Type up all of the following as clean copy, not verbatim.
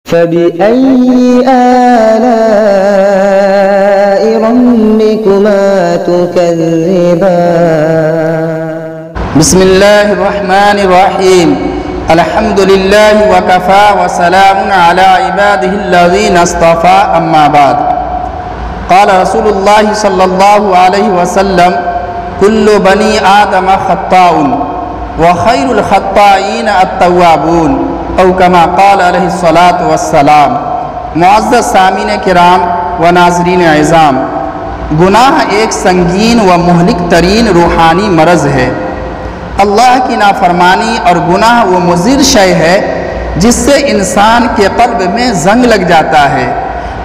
فبأي آلاء ربكما تكذبان بسم الله الرحمن الرحيم الحمد لله وكفى وسلام على عباده الذين اصطفى أما بعد قال رسول الله صلى الله عليه وسلم كل بني آدم خطاء وخير الخطائين التوابون او کما قال علیہ الصلاۃ والسلام۔ معزز سامعین کرام و ناظرین عظام، گناہ ایک سنگین و مہلک ترین روحانی مرض ہے۔ اللہ کی نافرمانی اور گناہ وہ مضر شے ہے جس سے انسان کے قلب میں زنگ لگ جاتا ہے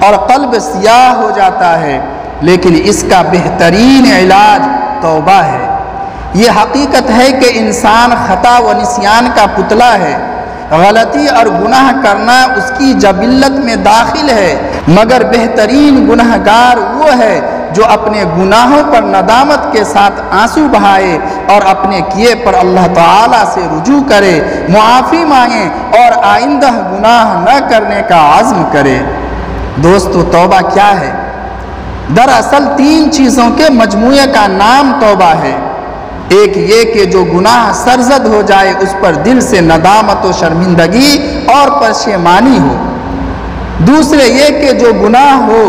اور قلب سیاہ ہو جاتا ہے، لیکن اس کا بہترین علاج توبہ ہے۔ یہ حقیقت ہے کہ انسان خطا و نسیان کا پتلا ہے، غلطی اور گناہ کرنا اس کی جبلت میں داخل ہے، مگر بہترین گنہگار وہ ہے جو اپنے گناہوں پر ندامت کے ساتھ آنسو بہائے اور اپنے کیے پر اللہ تعالیٰ سے رجوع کرے، معافی مانگے اور آئندہ گناہ نہ کرنے کا عزم کرے۔ دوستو، توبہ کیا ہے؟ دراصل 3 چیزوں کے مجموعے کا نام توبہ ہے۔ ایک یہ کہ جو گناہ سرزد ہو جائے اس پر دل سے ندامت و شرمندگی اور پشیمانی ہو۔ دوسرے یہ کہ جو گناہ ہو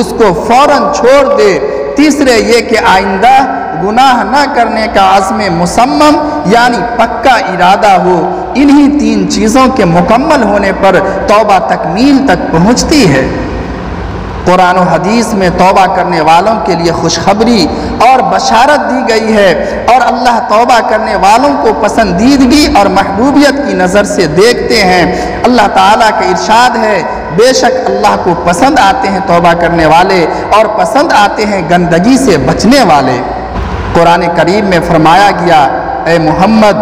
اس کو فوراً چھوڑ دے۔ تیسرے یہ کہ آئندہ گناہ نہ کرنے کا عزم مصمم یعنی پکا ارادہ ہو۔ انہی 3 چیزوں کے مکمل ہونے پر توبہ تکمیل تک پہنچتی ہے۔ قرآن و حدیث میں توبہ کرنے والوں کے لیے خوشخبری اور بشارت دی گئی ہے، اور اللہ توبہ کرنے والوں کو پسندیدگی اور محبوبیت کی نظر سے دیکھتے ہیں۔ اللہ تعالیٰ کا ارشاد ہے، بے شک اللہ کو پسند آتے ہیں توبہ کرنے والے اور پسند آتے ہیں گندگی سے بچنے والے۔ قرآن کریم میں فرمایا گیا، اے محمد،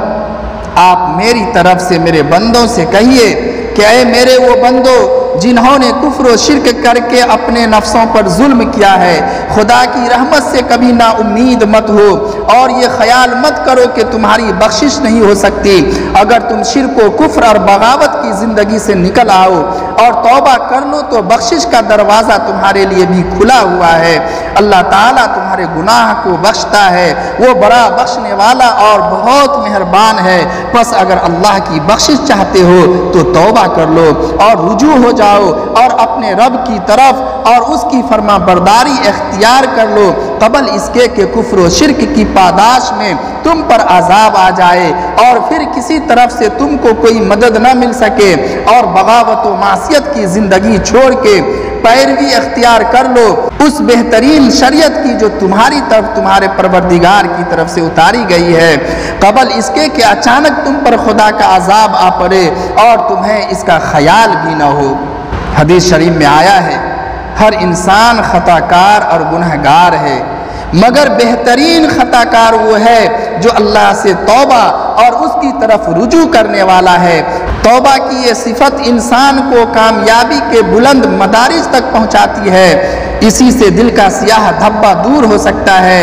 آپ میری طرف سے میرے بندوں سے کہیے کہ اے میرے وہ بندو جنہوں نے کفر و شرک کر کے اپنے نفسوں پر ظلم کیا ہے، خدا کی رحمت سے کبھی نا امید مت ہو اور یہ خیال مت کرو کہ تمہاری بخشش نہیں ہو سکتی۔ اگر تم شرک و کفر اور بغاوت کی زندگی سے نکل آؤ اور توبہ کر لو تو بخشش کا دروازہ تمہارے لیے بھی کھلا ہوا ہے۔ اللہ تعالیٰ تمہارے گناہ کو بخشتا ہے، وہ بڑا بخشنے والا اور بہت مہربان ہے۔ پس اگر اللہ کی بخشش چاہتے ہو تو توبہ کر لو اور رجوع ہو جاؤ اور اپنے رب کی طرف اور اس کی فرما برداری اختیار کر لو، قبل اس کے کہ کفر و شرک کی پاداش میں تم پر عذاب آ جائے اور پھر کسی طرف سے تم کو کوئی مدد نہ مل سکے، اور بغاوت و معصیت کی زندگی چھوڑ کے پیروی اختیار کر لو اس بہترین شریعت کی جو تمہاری طرف تمہارے پروردگار کی طرف سے اتاری گئی ہے، قبل اس کے کہ اچانک تم پر خدا کا عذاب آ پڑے اور تمہیں اس کا خیال بھی نہ ہو۔ حدیث شریف میں آیا ہے، ہر انسان خطا کار اور گنہگار ہے، مگر بہترین خطا کار وہ ہے جو اللہ سے توبہ اور اس کی طرف رجوع کرنے والا ہے۔ توبہ کی یہ صفت انسان کو کامیابی کے بلند مدارج تک پہنچاتی ہے، اسی سے دل کا سیاہ دھبا دور ہو سکتا ہے۔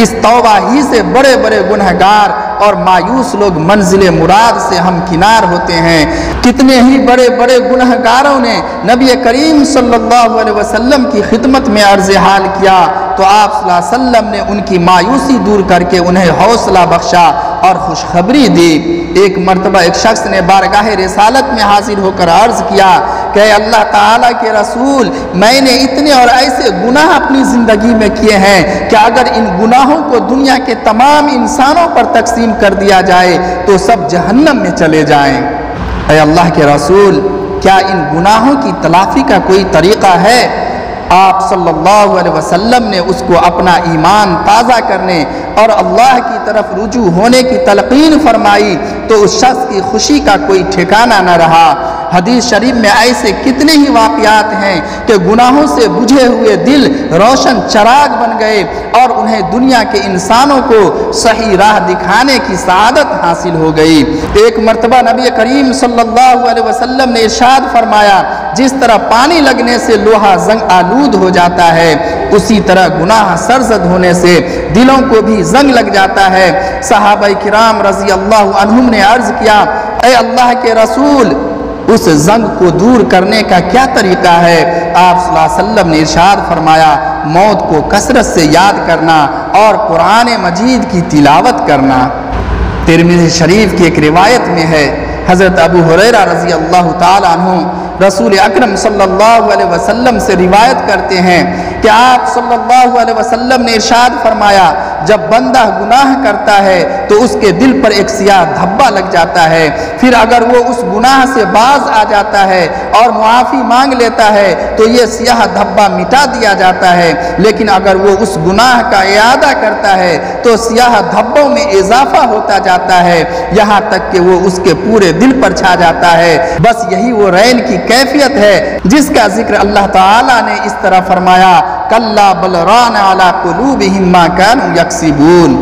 اس توبہ ہی سے بڑے بڑے گنہگار اور مایوس لوگ منزل مراد سے ہمکنار ہوتے ہیں۔ کتنے ہی بڑے بڑے گنہگاروں نے نبی کریم صلی اللہ علیہ وسلم کی خدمت میں عرض حال کیا تو آپ صلی اللہ علیہ وسلم نے ان کی مایوسی دور کر کے انہیں حوصلہ بخشا اور خوشخبری دی۔ ایک مرتبہ ایک شخص نے بارگاہ رسالت میں حاضر ہو کر عرض کیا کہ اللہ تعالیٰ کے رسول، میں نے اتنے اور ایسے گناہ اپنی زندگی میں کیے ہیں کہ اگر ان گناہوں کو دنیا کے تمام انسانوں پر تقسیم کر دیا جائے تو سب جہنم میں چلے جائیں۔ اے اللہ کے رسول، کیا ان گناہوں کی تلافی کا کوئی طریقہ ہے؟ آپ صلی اللہ علیہ وسلم نے اس کو اپنا ایمان تازہ کرنے اور اللہ کی طرف رجوع ہونے کی تلقین فرمائی تو اس شخص کی خوشی کا کوئی ٹھکانہ نہ رہا۔ حدیث شریف میں ایسے کتنے ہی واقعات ہیں کہ گناہوں سے بجھے ہوئے دل روشن چراغ بن گئے اور انہیں دنیا کے انسانوں کو صحیح راہ دکھانے کی سعادت حاصل ہو گئی۔ ایک مرتبہ نبی کریم صلی اللہ علیہ وسلم نے ارشاد فرمایا، جس طرح پانی لگنے سے لوہا زنگ آلود ہو جاتا ہے، اسی طرح گناہ سرزد ہونے سے دلوں کو بھی زنگ لگ جاتا ہے۔ صحابہ کرام رضی اللہ عنہم نے عرض کیا، اے اللہ کے رسول، اس زنگ کو دور کرنے کا کیا طریقہ ہے؟ آپ صلی اللہ علیہ وسلم نے ارشاد فرمایا موت کو کثرت سے یاد کرنا اور قرآن مجید کی تلاوت کرنا۔ ترمذی شریف کی ایک روایت میں ہے، حضرت ابو ہریرہ رضی اللہ تعالیٰ عنہ رسول اکرم صلی اللہ علیہ وسلم سے روایت کرتے ہیں کہ آپ صلی اللہ علیہ وسلم نے ارشاد فرمایا جب بندہ گناہ کرتا ہے تو اس کے دل پر ایک سیاہ دھبا لگ جاتا ہے، پھر اگر وہ اس گناہ سے باز آ جاتا ہے اور معافی مانگ لیتا ہے تو یہ سیاہ دھبا مٹا دیا جاتا ہے، لیکن اگر وہ اس گناہ کا اعادہ کرتا ہے تو سیاہ دھبوں میں اضافہ ہوتا جاتا ہے یہاں تک کہ وہ اس کے پورے دل پر چھا جاتا ہے۔ بس یہی وہ رین کی کیفیت ہے جس کا ذکر اللہ تعالیٰ نے اس طرح فرمایا کلا بل ران علی قلوبہم ما کانوا یکسبون۔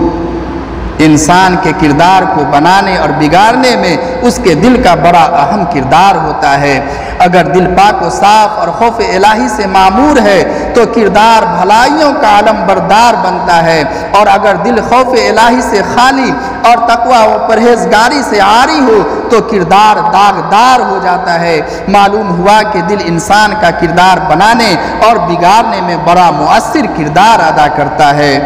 انسان کے کردار کو بنانے اور بگاڑنے میں اس کے دل کا بڑا اہم کردار ہوتا ہے۔ اگر دل پاک و صاف اور خوف الہی سے معمور ہے تو کردار بھلائیوں کا علم بردار بنتا ہے، اور اگر دل خوف الہی سے خالی اور تقوی و پرہیزگاری سے عاری ہو تو کردار داغدار ہو جاتا ہے۔ معلوم ہوا کہ دل انسان کا کردار بنانے اور بگاڑنے میں بڑا مؤثر کردار ادا کرتا ہے۔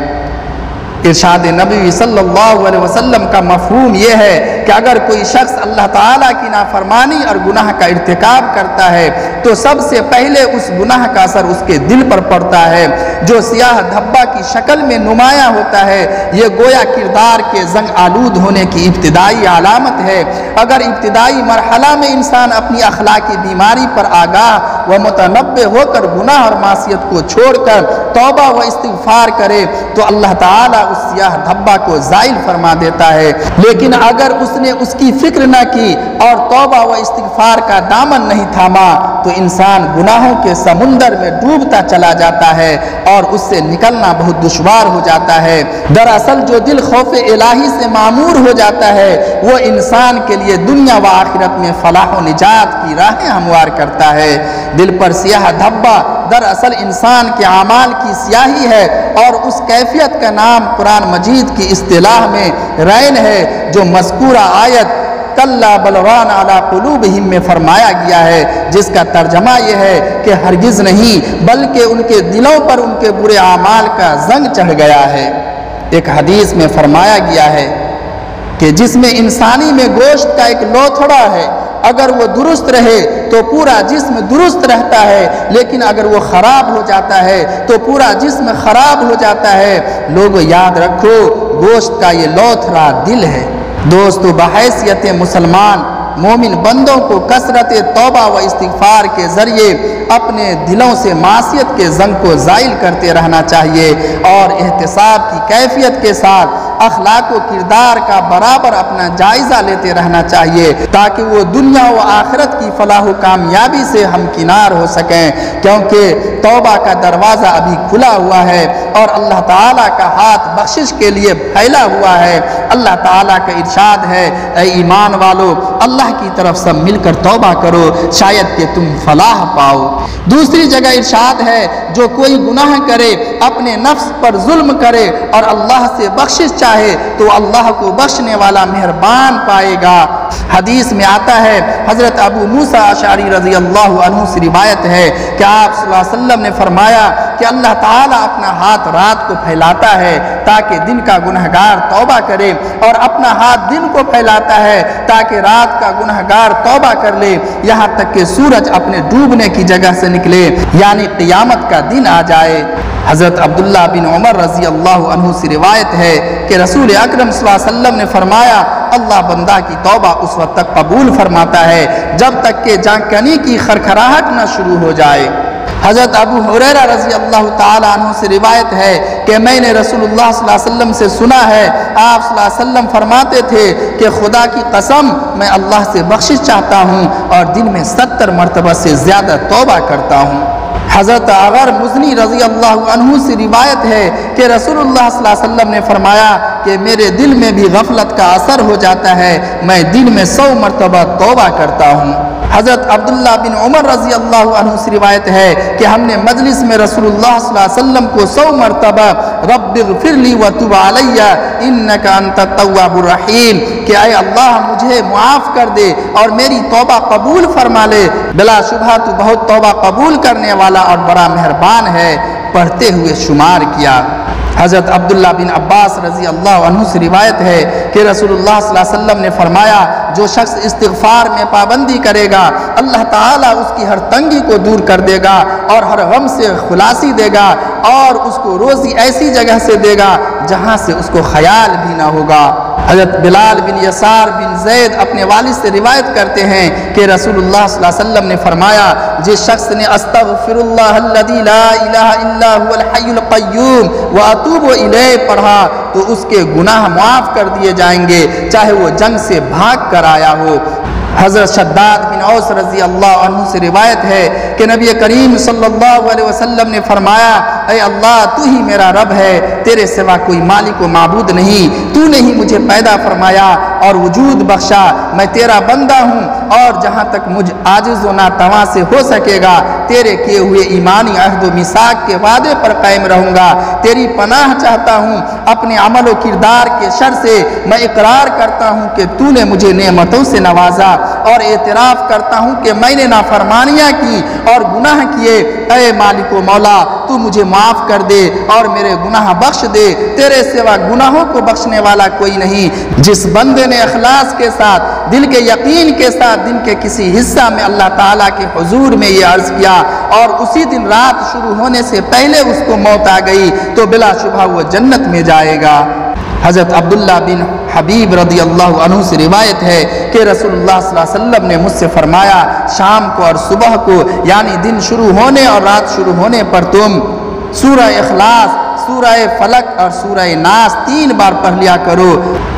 ارشاد نبی صلی اللہ علیہ وسلم کا مفہوم یہ ہے کہ اگر کوئی شخص اللہ تعالیٰ کی نافرمانی اور گناہ کا ارتکاب کرتا ہے تو سب سے پہلے اس گناہ کا اثر اس کے دل پر پڑتا ہے جو سیاہ دھبا کی شکل میں نمایاں ہوتا ہے۔ یہ گویا کردار کے زنگ آلود ہونے کی ابتدائی علامت ہے۔ اگر ابتدائی مرحلہ میں انسان اپنی اخلاقی بیماری پر آگاہ و متنبہ ہو کر گناہ اور معصیت کو چھوڑ کر توبہ و استغفار کرے تو اللہ تعالیٰ اس سیاہ دھبا کو زائل فرما دیتا ہے، لیکن اگر اس نے اس کی فکر نہ کی اور توبہ و استغفار کا دامن نہیں تھاما تو انسان گناہوں کے سمندر میں ڈوبتا چلا جاتا ہے اور اس سے نکلنا بہت دشوار ہو جاتا ہے۔ دراصل جو دل خوف الہی سے معمور ہو جاتا ہے وہ انسان کے لیے دنیا و آخرت میں فلاح و نجات کی راہیں ہموار کرتا ہے۔ دل پر سیاہ دھبا دراصل انسان کے اعمال کی سیاہی ہے اور اس کیفیت کا نام قرآن مجید کی اصطلاح میں رین ہے جو مذکورہ آیت کلا بل ران علی قلوبہم میں فرمایا گیا ہے، جس کا ترجمہ یہ ہے کہ ہرگز نہیں بلکہ ان کے دلوں پر ان کے برے اعمال کا زنگ چڑھ گیا ہے۔ ایک حدیث میں فرمایا گیا ہے کہ جس میں انسانی میں گوشت کا ایک لوتھڑا ہے اگر وہ درست رہے تو پورا جسم درست رہتا ہے، لیکن اگر وہ خراب ہو جاتا ہے تو پورا جسم خراب ہو جاتا ہے۔ لوگوں یاد رکھو گوشت کا یہ لوتھڑا دل ہے۔ دوستو بحیثیت مسلمان مومن بندوں کو کثرت توبہ و استغفار کے ذریعے اپنے دلوں سے معصیت کے زنگ کو زائل کرتے رہنا چاہیے اور احتساب کی کیفیت کے ساتھ اخلاق و کردار کا برابر اپنا جائزہ لیتے رہنا چاہیے تاکہ وہ دنیا و آخرت کی فلاح و کامیابی سے ہمکنار ہو سکیں، کیونکہ توبہ کا دروازہ ابھی کھلا ہوا ہے اور اللہ تعالیٰ کا ہاتھ بخشش کے لیے پھیلا ہوا ہے۔ اللہ تعالیٰ کا ارشاد ہے اے ایمان والو اللہ کی طرف سب مل کر توبہ کرو شاید کہ تم فلاح پاؤ۔ دوسری جگہ ارشاد ہے جو کوئی گناہ کرے اپنے نفس پر ظلم کرے اور اللہ سے بخشش چاہے تو اللہ کو بخشنے والا مہربان پائے گا۔ حدیث میں آتا ہے حضرت ابو موسیٰ اشعری رضی اللہ عنہ سے روایت ہے کہ آپ صلی اللہ علیہ وسلم نے فرمایا کہ اللہ تعالیٰ اپنا ہاتھ رات کو پھیلاتا ہے تاکہ دن کا گنہگار توبہ کرے اور اپنا ہاتھ دن کو پھیلاتا ہے تاکہ رات کا گنہگار توبہ کر لے یہاں تک کہ سورج اپنے ڈوبنے کی جگہ سے نکلے یعنی قیامت کا دن آ جائے۔ حضرت عبداللہ بن عمر رضی اللہ عنہ سے روایت ہے کہ رسول اکرم صلی اللہ علیہ وسلم نے فرمایا اللہ بندہ کی توبہ اس وقت تک قبول فرماتا ہے جب تک کہ جانکنی کی خرخراہٹ نہ شروع ہو جائے۔ حضرت ابو ہریرہ رضی اللہ تعالیٰ عنہ سے روایت ہے کہ میں نے رسول اللہ صلی اللہ علیہ وسلم سے سنا ہے آپ صلی اللہ علیہ وسلم فرماتے تھے کہ خدا کی قسم میں اللہ سے بخشش چاہتا ہوں اور دن میں 70 مرتبہ سے زیادہ توبہ کرتا ہوں۔ حضرت عغر مزنی رضی اللہ عنہ سے روایت ہے کہ رسول اللہ صلی اللہ علیہ وسلم نے فرمایا کہ میرے دل میں بھی غفلت کا اثر ہو جاتا ہے میں دن میں 100 مرتبہ توبہ کرتا ہوں۔ حضرت عبداللہ بن عمر رضی اللہ عنہ سے روایت ہے کہ ہم نے مجلس میں رسول اللہ صلی اللہ علیہ وسلم کو 100 مرتبہ رب اغفر لی وتب علی انک انت التواب الرحیم کہ اے اللہ مجھے معاف کر دے اور میری توبہ قبول فرما لے، بلا شبہ تو بہت توبہ قبول کرنے والا اور بڑا مہربان ہے، پڑھتے ہوئے شمار کیا۔ حضرت عبداللہ بن عباس رضی اللہ عنہ سے روایت ہے کہ رسول اللہ صلی اللہ علیہ وسلم نے فرمایا جو شخص استغفار میں پابندی کرے گا اللہ تعالیٰ اس کی ہر تنگی کو دور کر دے گا اور ہر غم سے خلاصی دے گا اور اس کو روزی ایسی جگہ سے دے گا جہاں سے اس کو خیال بھی نہ ہوگا۔ حضرت بلال بن یسار بن زید اپنے والد سے روایت کرتے ہیں کہ رسول اللہ صلی اللہ علیہ وسلم نے فرمایا جس شخص نے استغفر اللہ الذی لا الہ الا هو الحی القیوم واتوب الیہ پڑھا تو اس کے گناہ معاف کر دیے جائیں گے چاہے وہ جنگ سے بھاگ کر آیا ہو۔ حضرت شداد بن اوس رضی اللہ عنہ سے روایت ہے کہ نبی کریم صلی اللہ علیہ وسلم نے فرمایا اے اللہ تو ہی میرا رب ہے، تیرے سوا کوئی مالک و معبود نہیں، تو نے ہی مجھے پیدا فرمایا اور وجود بخشا، میں تیرا بندہ ہوں اور جہاں تک مجھ عاجز و ناتواں سے ہو سکے گا تیرے کیے ہوئے ایمانی عہد و میثاق کے وعدے پر قائم رہوں گا، تیری پناہ چاہتا ہوں اپنے عمل و کردار کے شر سے، میں اقرار کرتا ہوں کہ تو نے مجھے نعمتوں سے نوازا اور اعتراف کرتا ہوں کہ میں نے نافرمانیاں کی اور گناہ کیے، اے مالک و مولا تو مجھے معاف کر دے اور میرے گناہ بخش دے، تیرے سوا گناہوں کو بخشنے والا کوئی نہیں۔ جس بندے نے اخلاص کے ساتھ دل کے یقین کے ساتھ دن کے کسی حصہ میں اللہ تعالیٰ کے حضور میں یہ عرض کیا اور اسی دن رات شروع ہونے سے پہلے اس کو موت آ گئی تو بلا شبہ وہ جنت میں جائے گا۔ حضرت عبداللہ بن حبیب رضی اللہ عنہ سے روایت ہے کہ رسول اللہ صلی اللہ علیہ وسلم نے مجھ سے فرمایا شام کو اور صبح کو یعنی دن شروع ہونے اور رات شروع ہونے پر تم سورہ اخلاص، سورہ فلق اور سورہ ناس 3 بار پڑھ لیا کرو،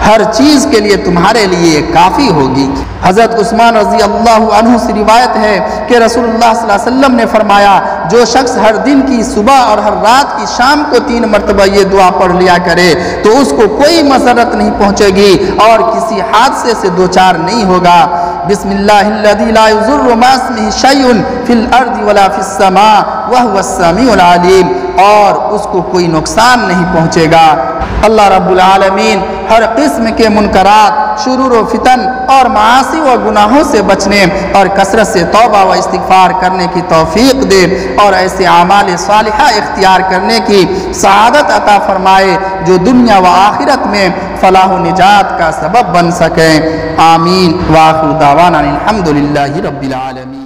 ہر چیز کے لیے تمہارے لیے کافی ہوگی۔ حضرت عثمان رضی اللہ عنہ سے روایت ہے کہ رسول اللہ صلی اللہ علیہ وسلم نے فرمایا جو شخص ہر دن کی صبح اور ہر رات کی شام کو 3 مرتبہ یہ دعا پڑھ لیا کرے تو اس کو کوئی مسرت نہیں پہنچے گی اور کسی حادثے سے دوچار نہیں ہوگا۔ بسم اللہ الذی لا یضر مع اسمہ شیء فی الارض ولا فی السماء وهو السمیع العلیم، اور اس کو کوئی نقصان نہیں پہنچے گا۔ اللہ رب العالمین ہر قسم کے منکرات، شرور و فتن اور معاصی و گناہوں سے بچنے اور کثرت سے توبہ و استغفار کرنے کی توفیق دے اور ایسے اعمال صالحہ اختیار کرنے کی سعادت عطا فرمائے جو دنیا و آخرت میں فلاح و نجات کا سبب بن سکیں۔ آمین۔ وآخر دعوانا الحمدللہ رب العالمین۔